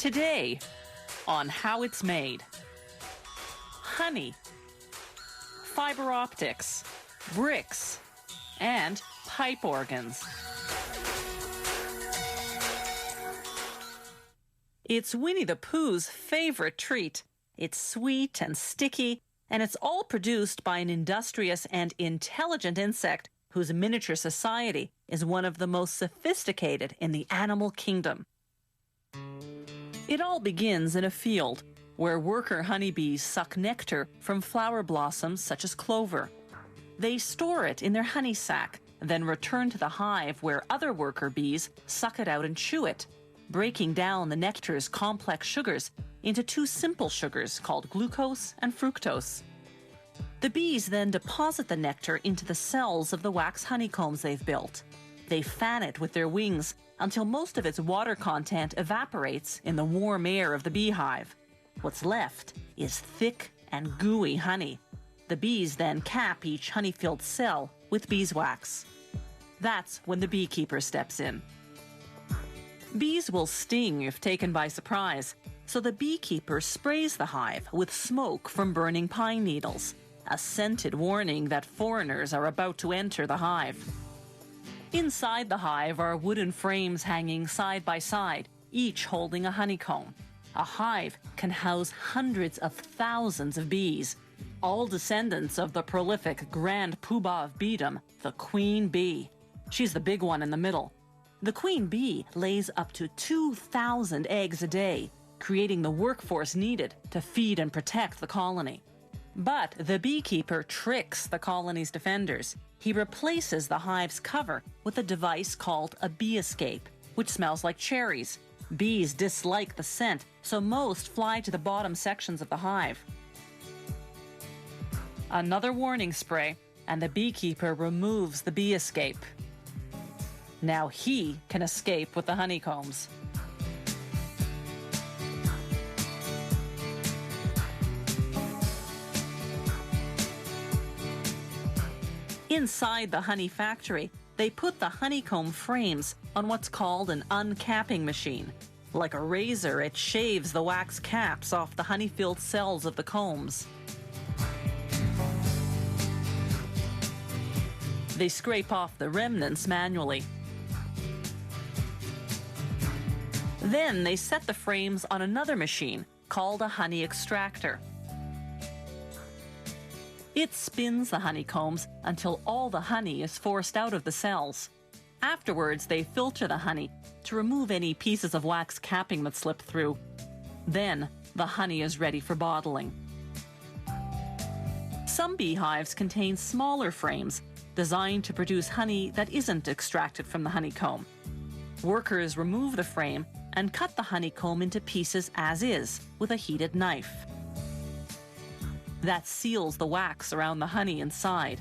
Today, on how it's made. Honey, fiber optics, bricks, and pipe organs. It's Winnie the Pooh's favorite treat. It's sweet and sticky, and it's all produced by an industrious and intelligent insect whose miniature society is one of the most sophisticated in the animal kingdom. It all begins in a field where worker honeybees suck nectar from flower blossoms such as clover. They store it in their honey sac, then return to the hive where other worker bees suck it out and chew it, breaking down the nectar's complex sugars into two simple sugars called glucose and fructose. The bees then deposit the nectar into the cells of the wax honeycombs they've built. They fan it with their wings until most of its water content evaporates in the warm air of the beehive. What's left is thick and gooey honey. The bees then cap each honey-filled cell with beeswax. That's when the beekeeper steps in. Bees will sting if taken by surprise, so the beekeeper sprays the hive with smoke from burning pine needles, a scented warning that foreigners are about to enter the hive. Inside the hive are wooden frames hanging side by side, each holding a honeycomb. A hive can house hundreds of thousands of bees, all descendants of the prolific grand poobah of beedom, the queen bee. She's the big one in the middle. The queen bee lays up to 2,000 eggs a day, creating the workforce needed to feed and protect the colony. But the beekeeper tricks the colony's defenders. He replaces the hive's cover with a device called a bee escape, which smells like cherries. Bees dislike the scent, so most fly to the bottom sections of the hive. Another warning spray, and the beekeeper removes the bee escape. Now he can escape with the honeycombs. Inside the honey factory, they put the honeycomb frames on what's called an uncapping machine. Like a razor, it shaves the wax caps off the honey-filled cells of the combs. They scrape off the remnants manually. Then they set the frames on another machine called a honey extractor. It spins the honeycombs until all the honey is forced out of the cells. Afterwards, they filter the honey to remove any pieces of wax capping that slip through. Then, the honey is ready for bottling. Some beehives contain smaller frames designed to produce honey that isn't extracted from the honeycomb. Workers remove the frame and cut the honeycomb into pieces as is with a heated knife. That seals the wax around the honey inside.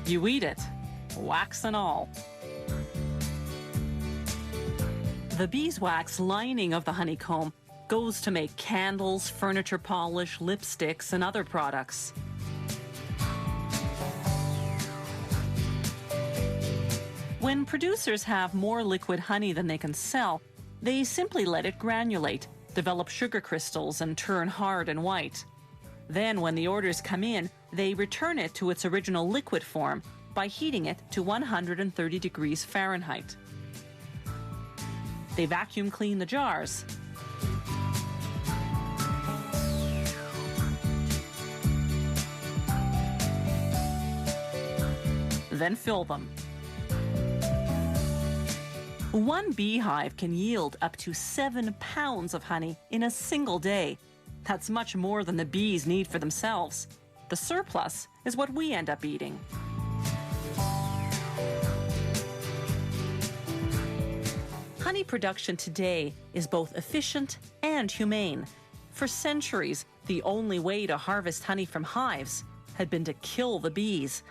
You eat it, wax and all. The beeswax lining of the honeycomb goes to make candles, furniture polish, lipsticks, and other products. When producers have more liquid honey than they can sell, they simply let it granulate, develop sugar crystals, and turn hard and white. Then, when the orders come in, they return it to its original liquid form by heating it to 130 degrees Fahrenheit. They vacuum clean the jars. Then fill them. One beehive can yield up to 7 pounds of honey in a single day. That's much more than the bees need for themselves. The surplus is what we end up eating. Honey production today is both efficient and humane. For centuries, the only way to harvest honey from hives had been to kill the bees.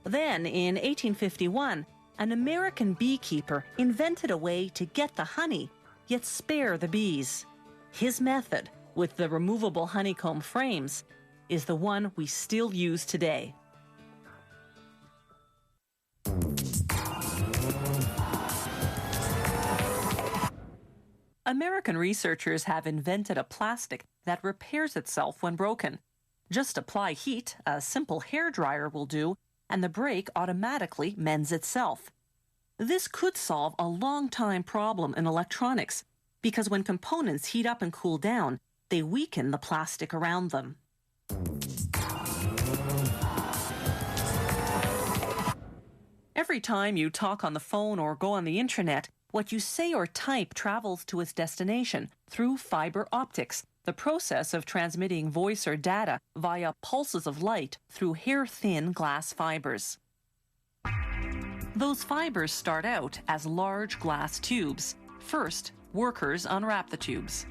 Then, in 1851, an American beekeeper invented a way to get the honey, yet spare the bees. His method, with the removable honeycomb frames, is the one we still use today. American researchers have invented a plastic that repairs itself when broken. Just apply heat, a simple hairdryer will do, and the break automatically mends itself. This could solve a long-time problem in electronics, because when components heat up and cool down, they weaken the plastic around them. Every time you talk on the phone or go on the internet, what you say or type travels to its destination through fiber optics, the process of transmitting voice or data via pulses of light through hair-thin glass fibers. Those fibers start out as large glass tubes. First, workers unwrap the tubes.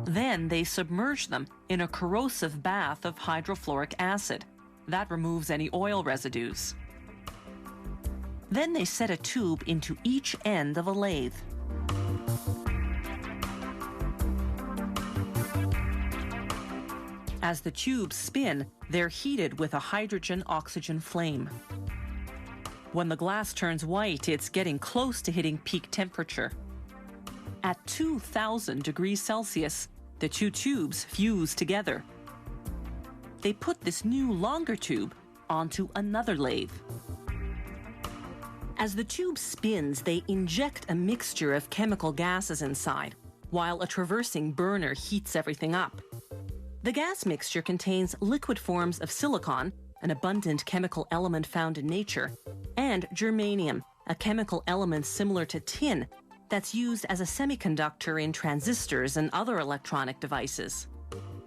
Then they submerge them in a corrosive bath of hydrofluoric acid. That removes any oil residues. Then they set a tube into each end of a lathe. As the tubes spin, they're heated with a hydrogen-oxygen flame. When the glass turns white, it's getting close to hitting peak temperature. At 2,000 degrees Celsius, the two tubes fuse together. They put this new longer tube onto another lathe. As the tube spins, they inject a mixture of chemical gases inside, while a traversing burner heats everything up. The gas mixture contains liquid forms of silicon, an abundant chemical element found in nature, and germanium, a chemical element similar to tin that's used as a semiconductor in transistors and other electronic devices.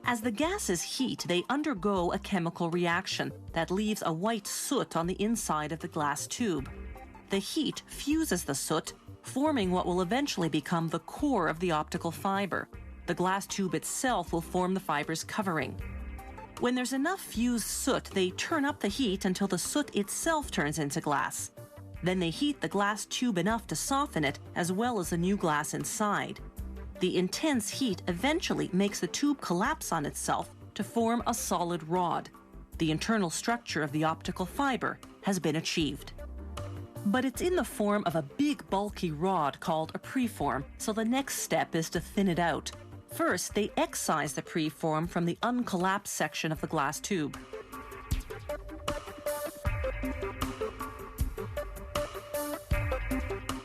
As the gases heat, they undergo a chemical reaction that leaves a white soot on the inside of the glass tube. The heat fuses the soot, forming what will eventually become the core of the optical fiber. The glass tube itself will form the fiber's covering. When there's enough fused soot, they turn up the heat until the soot itself turns into glass. Then they heat the glass tube enough to soften it, as well as the new glass inside. The intense heat eventually makes the tube collapse on itself to form a solid rod. The internal structure of the optical fiber has been achieved. But it's in the form of a big, bulky rod called a preform, so the next step is to thin it out. First, they excise the preform from the uncollapsed section of the glass tube.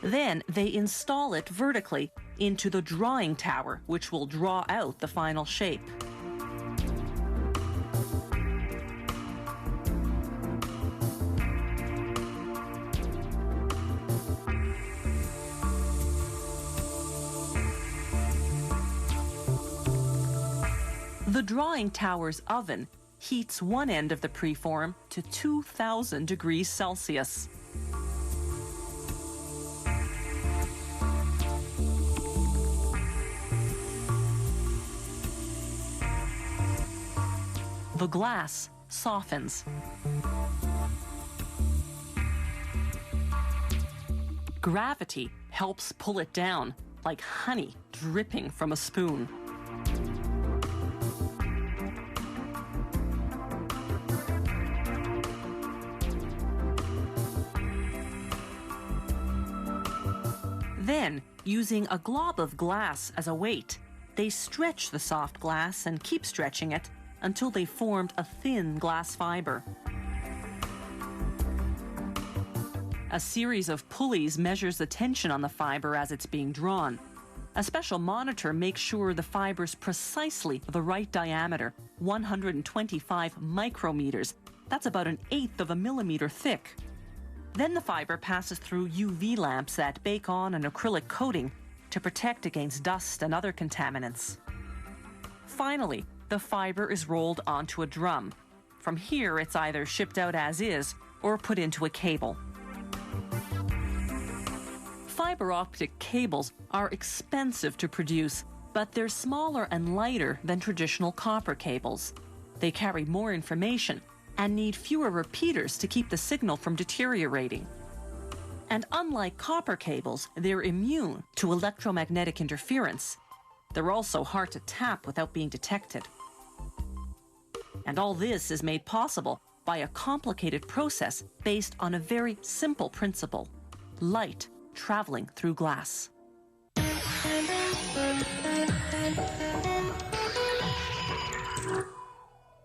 Then they install it vertically into the drawing tower, which will draw out the final shape. The drawing tower's oven heats one end of the preform to 2,000 degrees Celsius. The glass softens. Gravity helps pull it down, like honey dripping from a spoon. Then, using a glob of glass as a weight, they stretch the soft glass and keep stretching it until they formed a thin glass fiber. A series of pulleys measures the tension on the fiber as it's being drawn. A special monitor makes sure the fiber's precisely the right diameter, 125 micrometers. That's about 1/8 of a millimeter thick. Then the fiber passes through UV lamps that bake on an acrylic coating to protect against dust and other contaminants. Finally, the fiber is rolled onto a drum. From here, it's either shipped out as is or put into a cable. Fiber optic cables are expensive to produce, but they're smaller and lighter than traditional copper cables. They carry more information and need fewer repeaters to keep the signal from deteriorating. And unlike copper cables, they're immune to electromagnetic interference. They're also hard to tap without being detected. And all this is made possible by a complicated process based on a very simple principle: light traveling through glass.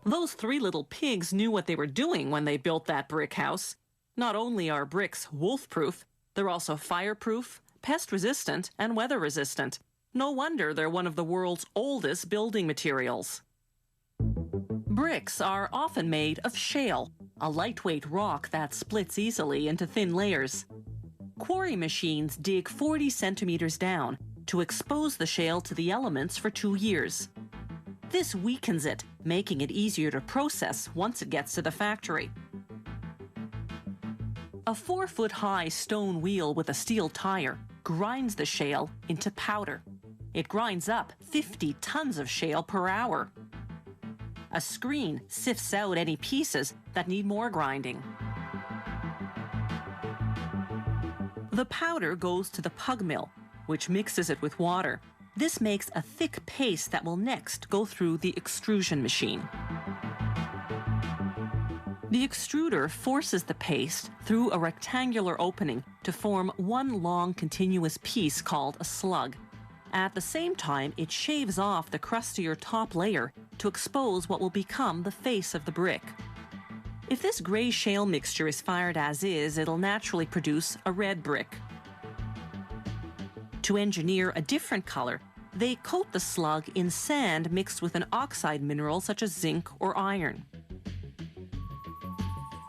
Those three little pigs knew what they were doing when they built that brick house. Not only are bricks wolf-proof, they're also fireproof, pest-resistant, and weather-resistant. No wonder they're one of the world's oldest building materials. Bricks are often made of shale, a lightweight rock that splits easily into thin layers. Quarry machines dig 40 centimeters down to expose the shale to the elements for 2 years. This weakens it, making it easier to process once it gets to the factory. A 4-foot-high stone wheel with a steel tire grinds the shale into powder. It grinds up 50 tons of shale per hour. A screen sifts out any pieces that need more grinding. The powder goes to the pug mill, which mixes it with water. This makes a thick paste that will next go through the extrusion machine. The extruder forces the paste through a rectangular opening to form one long continuous piece called a slug. At the same time, it shaves off the crustier top layer to expose what will become the face of the brick. If this gray shale mixture is fired as is, it'll naturally produce a red brick. To engineer a different color, they coat the slug in sand mixed with an oxide mineral such as zinc or iron.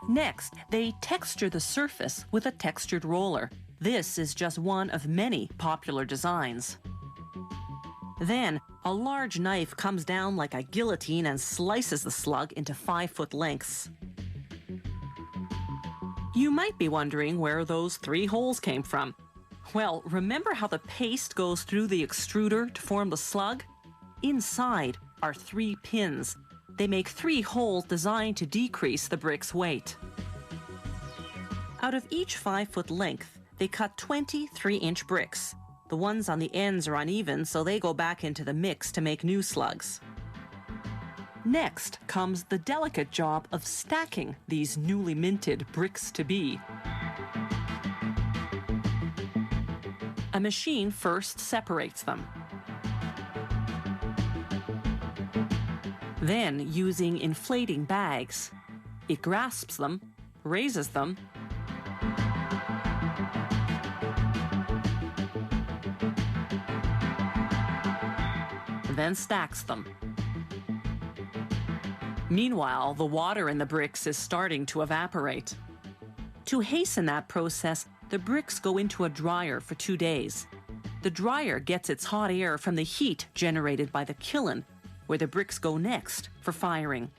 Next, they texture the surface with a textured roller. This is just one of many popular designs. Then, a large knife comes down like a guillotine and slices the slug into 5-foot lengths. You might be wondering where those 3 holes came from. Well, remember how the paste goes through the extruder to form the slug? Inside are 3 pins. They make 3 holes designed to decrease the brick's weight. Out of each 5-foot length, they cut 20 3-inch bricks. The ones on the ends are uneven, so they go back into the mix to make new slugs. Next comes the delicate job of stacking these newly minted bricks to be. A machine first separates them. Then, using inflating bags, it grasps them, raises them, then stacks them. Meanwhile, the water in the bricks is starting to evaporate. To hasten that process, the bricks go into a dryer for 2 days. The dryer gets its hot air from the heat generated by the kiln, where the bricks go next for firing.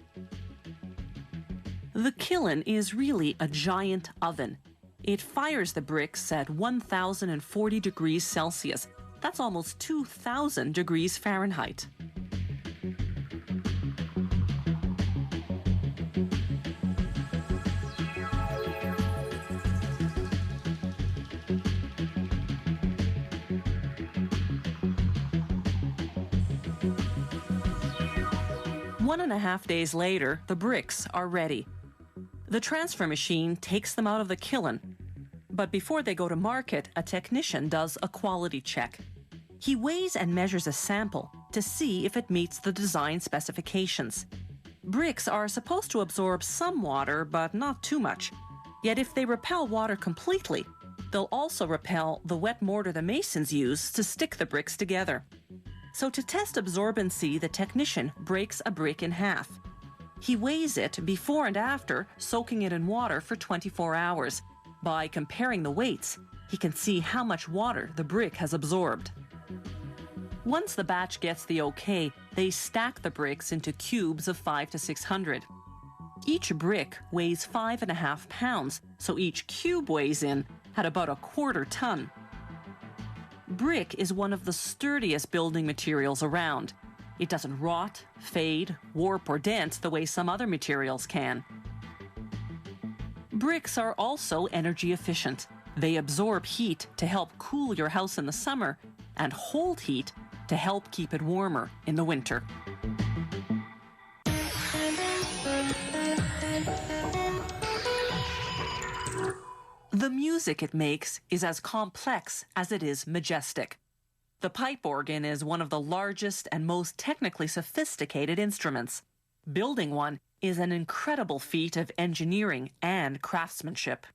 The kiln is really a giant oven. It fires the bricks at 1,040 degrees Celsius. That's almost 2,000 degrees Fahrenheit. One and a half days later, the bricks are ready. The transfer machine takes them out of the kiln. But before they go to market, a technician does a quality check. He weighs and measures a sample to see if it meets the design specifications. Bricks are supposed to absorb some water, but not too much. Yet if they repel water completely, they'll also repel the wet mortar the masons use to stick the bricks together. So to test absorbency, the technician breaks a brick in half. He weighs it before and after soaking it in water for 24 hours. By comparing the weights, he can see how much water the brick has absorbed. Once the batch gets the okay, they stack the bricks into cubes of 500 to 600. Each brick weighs 5.5 pounds, so each cube weighs in at about 1/4 ton. Brick is one of the sturdiest building materials around. It doesn't rot, fade, warp, or dent the way some other materials can. Bricks are also energy efficient. They absorb heat to help cool your house in the summer and hold heat to help keep it warmer in the winter. The music it makes is as complex as it is majestic. The pipe organ is one of the largest and most technically sophisticated instruments. Building one is an incredible feat of engineering and craftsmanship.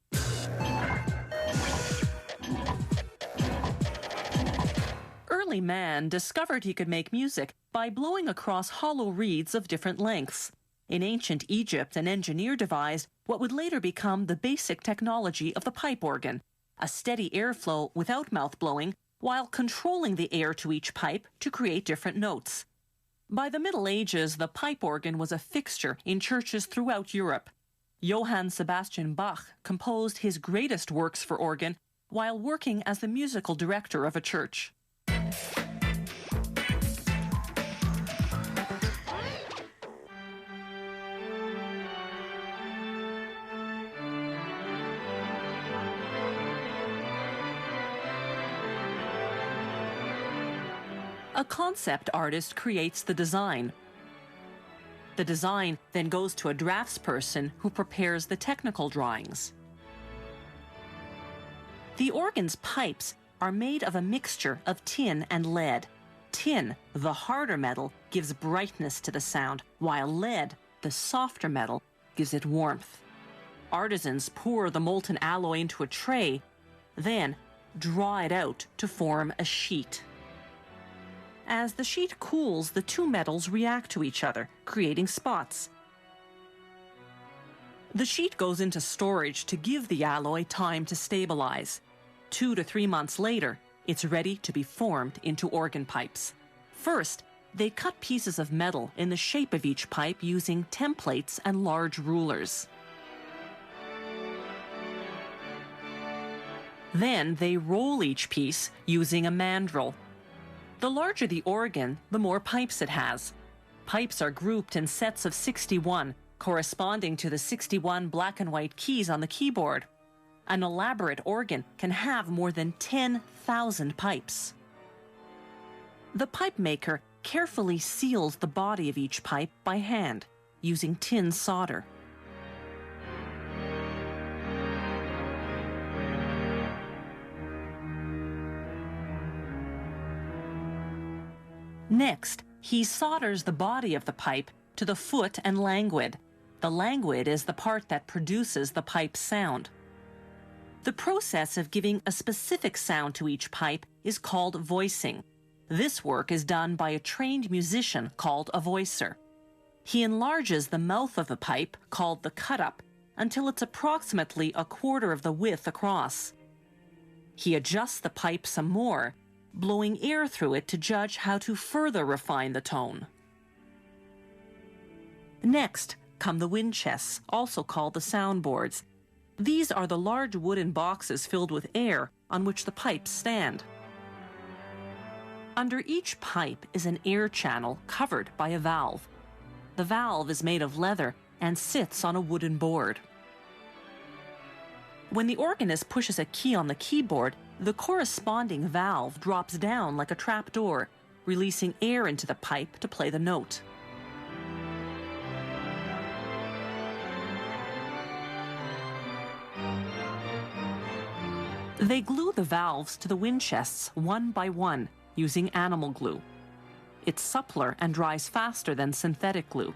Early man discovered he could make music by blowing across hollow reeds of different lengths. In ancient Egypt, an engineer devised what would later become the basic technology of the pipe organ, a steady airflow without mouth blowing, while controlling the air to each pipe to create different notes. By the Middle Ages, the pipe organ was a fixture in churches throughout Europe. Johann Sebastian Bach composed his greatest works for organ while working as the musical director of a church. A concept artist creates the design. The design then goes to a draftsperson who prepares the technical drawings. The organ's pipes are made of a mixture of tin and lead. Tin, the harder metal, gives brightness to the sound, while lead, the softer metal, gives it warmth. Artisans pour the molten alloy into a tray, then draw it out to form a sheet. As the sheet cools, the two metals react to each other, creating spots. The sheet goes into storage to give the alloy time to stabilize. 2 to 3 months later, it's ready to be formed into organ pipes. First, they cut pieces of metal in the shape of each pipe using templates and large rulers. Then they roll each piece using a mandrel. The larger the organ, the more pipes it has. Pipes are grouped in sets of 61, corresponding to the 61 black and white keys on the keyboard. An elaborate organ can have more than 10,000 pipes. The pipe maker carefully seals the body of each pipe by hand, using tin solder. Next, he solders the body of the pipe to the foot and languid. The languid is the part that produces the pipe's sound. The process of giving a specific sound to each pipe is called voicing. This work is done by a trained musician called a voicer. He enlarges the mouth of the pipe, called the cut-up, until it's approximately a quarter of the width across. He adjusts the pipe some more, blowing air through it to judge how to further refine the tone. Next come the wind chests, also called the soundboards. These are the large wooden boxes filled with air on which the pipes stand. Under each pipe is an air channel covered by a valve. The valve is made of leather and sits on a wooden board. When the organist pushes a key on the keyboard, the corresponding valve drops down like a trapdoor, releasing air into the pipe to play the note. They glue the valves to the wind chests one by one using animal glue. It's suppler and dries faster than synthetic glue.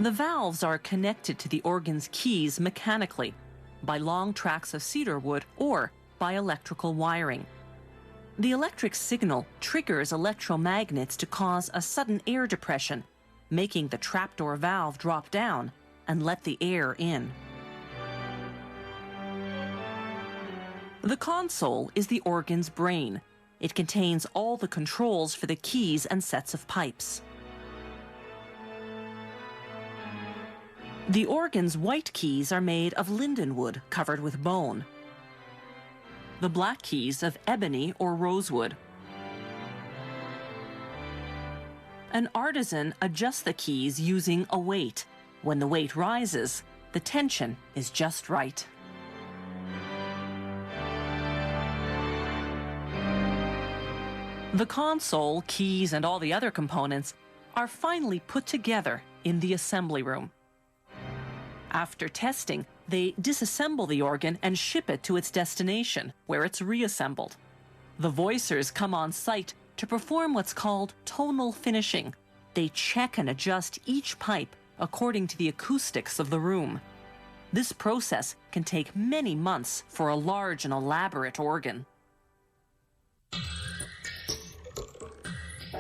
The valves are connected to the organ's keys mechanically by long tracks of cedar wood or by electrical wiring. The electric signal triggers electromagnets to cause a sudden air depression, making the trapdoor valve drop down and let the air in. The console is the organ's brain. It contains all the controls for the keys and sets of pipes. The organ's white keys are made of lindenwood covered with bone. The black keys of ebony or rosewood. An artisan adjusts the keys using a weight. When the weight rises, the tension is just right. The console, keys, and all the other components are finally put together in the assembly room. After testing, they disassemble the organ and ship it to its destination, where it's reassembled. The voicers come on site to perform what's called tonal finishing. They check and adjust each pipe according to the acoustics of the room. This process can take many months for a large and elaborate organ.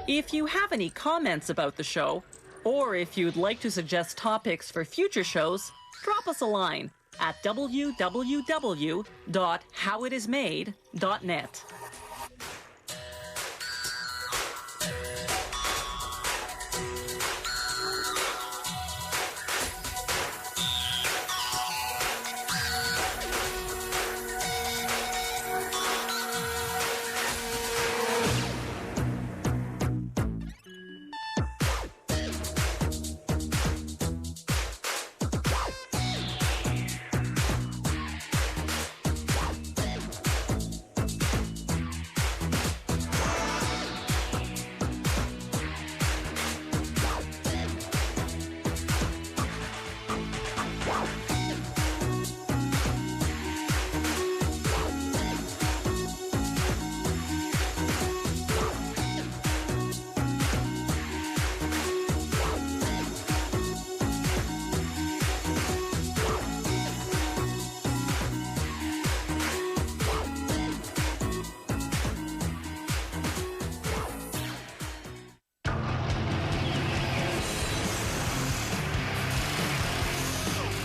If you have any comments about the show, or if you'd like to suggest topics for future shows, drop us a line at www.howitismade.net.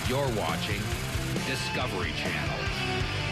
You're watching Discovery Channel.